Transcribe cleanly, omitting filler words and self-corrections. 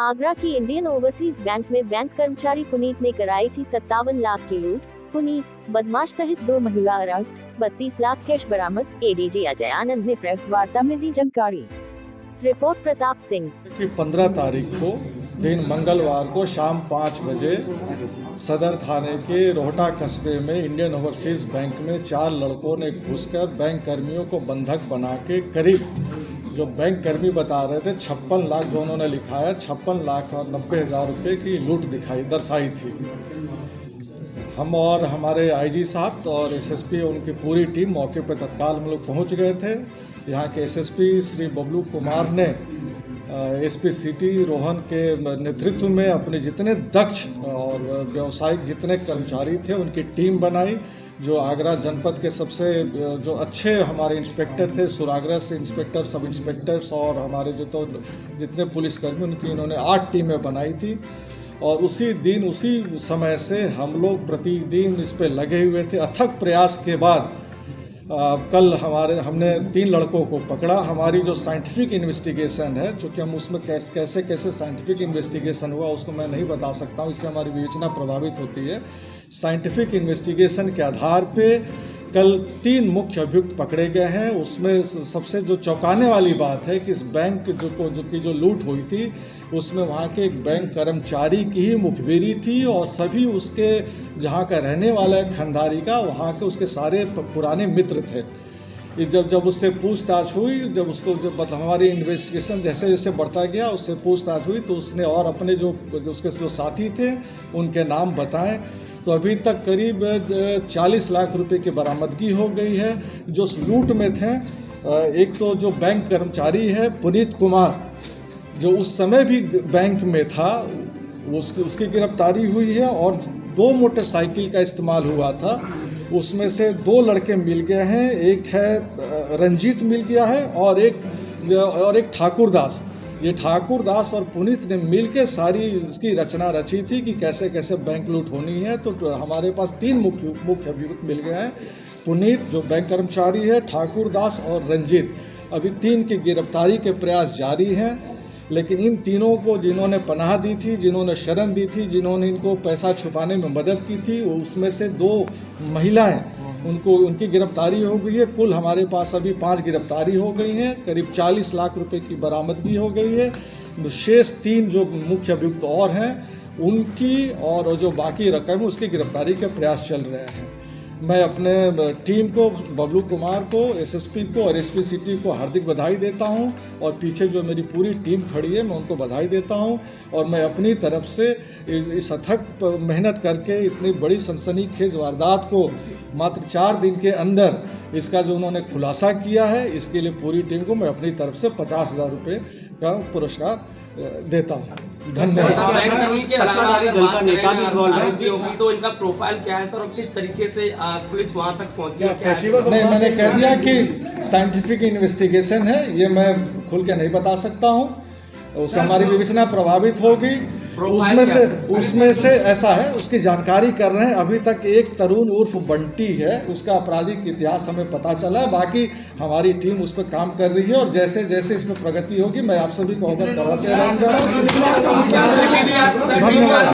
आगरा की Indian overseas bank में bank कर्मचारी पुनीत ने कराई थी 57 लाख की लूट। पुनीत, बदमाश सहित 2 महिला अरेस्ट, 32 लाख कैश बरामद। एडीजी अजय आनंद ने प्रेस वार्ता में दी जानकारी। रिपोर्ट प्रताप सिंह। 15 तारीख को दिन मंगलवार को शाम 5 बजे सदर थाने के रोहटा कस्बे में इंडियन ओवरसीज बैंक में 4 लड़कों ने घुसकर बैंक कर्मियों को बंधक बना के करीब जो बैंक कर्मी बता रहे थे 56 लाख जो उन्होंने लिखा है 56 लाख और 90 हज़ार रुपये की लूट दर्शाई थी। हम और हमारे आईजी साहब और एसएसपी उनकी पूरी टीम मौके पर तत्काल हम लोग पहुँच गए थे। यहाँ के एसएसपी श्री बबलू कुमार ने एसपी सिटी रोहन के नेतृत्व में अपने जितने दक्ष और व्यावसायिक जितने कर्मचारी थे उनकी टीम बनाई। जो आगरा जनपद के सबसे जो अच्छे हमारे इंस्पेक्टर थे, सुरागरा से इंस्पेक्टर, सब इंस्पेक्टर्स और हमारे जितने पुलिसकर्मी उनकी इन्होंने 8 टीमें बनाई थी। और उसी दिन उसी समय से हम लोग प्रतिदिन इस पे लगे हुए थे। अथक प्रयास के बाद कल हमने 3 लड़कों को पकड़ा। हमारी जो साइंटिफिक इन्वेस्टिगेशन है, चूँकि हम उसमें कैसे साइंटिफिक इन्वेस्टिगेशन हुआ उसको मैं नहीं बता सकता हूँ, इससे हमारी विवेचना प्रभावित होती है। साइंटिफिक इन्वेस्टिगेशन के आधार पे कल 3 मुख्य अभियुक्त पकड़े गए हैं। उसमें सबसे जो चौंकाने वाली बात है कि इस बैंक जो लूट हुई थी उसमें वहाँ के एक बैंक कर्मचारी की ही मुखबिरी थी और सभी उसके जहाँ का रहने वाला है खंडारी का, वहाँ के उसके सारे पुराने मित्र थे। जब उससे पूछताछ हुई, जब हमारी इन्वेस्टिगेशन जैसे जैसे बढ़ता गया उससे पूछताछ हुई तो उसने और अपने उसके जो साथी थे उनके नाम बताए। तो अभी तक करीब 40 लाख रुपए की बरामदगी हो गई है। जो लूट में थे, एक तो जो बैंक कर्मचारी है पुनीत कुमार जो उस समय भी बैंक में था उसकी गिरफ्तारी हुई है और 2 मोटरसाइकिल का इस्तेमाल हुआ था। उसमें से 2 लड़के मिल गए हैं, एक है रंजीत मिल गया है और एक ठाकुर दास। ये ठाकुर दास और पुनीत ने मिलकर सारी इसकी रचना रची थी कि कैसे कैसे बैंक लूट होनी है। तो हमारे पास 3 मुख्य अभियुक्त मिल गए हैं, पुनीत जो बैंक कर्मचारी है, ठाकुर दास और रंजीत। अभी 3 की गिरफ्तारी के प्रयास जारी हैं, लेकिन इन तीनों को जिन्होंने पनाह दी थी, जिन्होंने शरण दी थी, जिन्होंने इनको पैसा छुपाने में मदद की थी, उसमें से 2 महिलाएं उनकी गिरफ्तारी हो गई है। कुल हमारे पास अभी 5 गिरफ्तारी हो गई हैं, करीब 40 लाख रुपए की बरामदगी हो गई है। शेष 3 जो मुख्य अभियुक्त और हैं उनकी और जो बाकी रकम है उसकी गिरफ्तारी के प्रयास चल रहे हैं। मैं अपने टीम को, बबलू कुमार को, एसएसपी को और एसपी सिटी को हार्दिक बधाई देता हूं और पीछे जो मेरी पूरी टीम खड़ी है मैं उनको बधाई देता हूं। और मैं अपनी तरफ से इस अथक मेहनत करके इतनी बड़ी सनसनीखेज वारदात को मात्र 4 दिन के अंदर इसका जो उन्होंने खुलासा किया है, इसके लिए पूरी टीम को मैं अपनी तरफ से 50,000 रुपये का पुरस्कार देता हूँ। धन्यवाद। तो इनका प्रोफाइल क्या है सर और किस तरीके से पुलिस वहां तक पहुंची है? नहीं, मैंने कह दिया कि साइंटिफिक इन्वेस्टिगेशन है, ये मैं खुल के नहीं बता सकता हूँ, उससे हमारी विवेचना प्रभावित होगी। उसमें से ऐसा है, उसकी जानकारी कर रहे हैं। अभी तक एक तरुण उर्फ बंटी है, उसका आपराधिक इतिहास हमें पता चला है। बाकी हमारी टीम उस पर काम कर रही है और जैसे जैसे इसमें प्रगति होगी मैं आप सभी को अवगत कराते रहूंगा। धन्यवाद।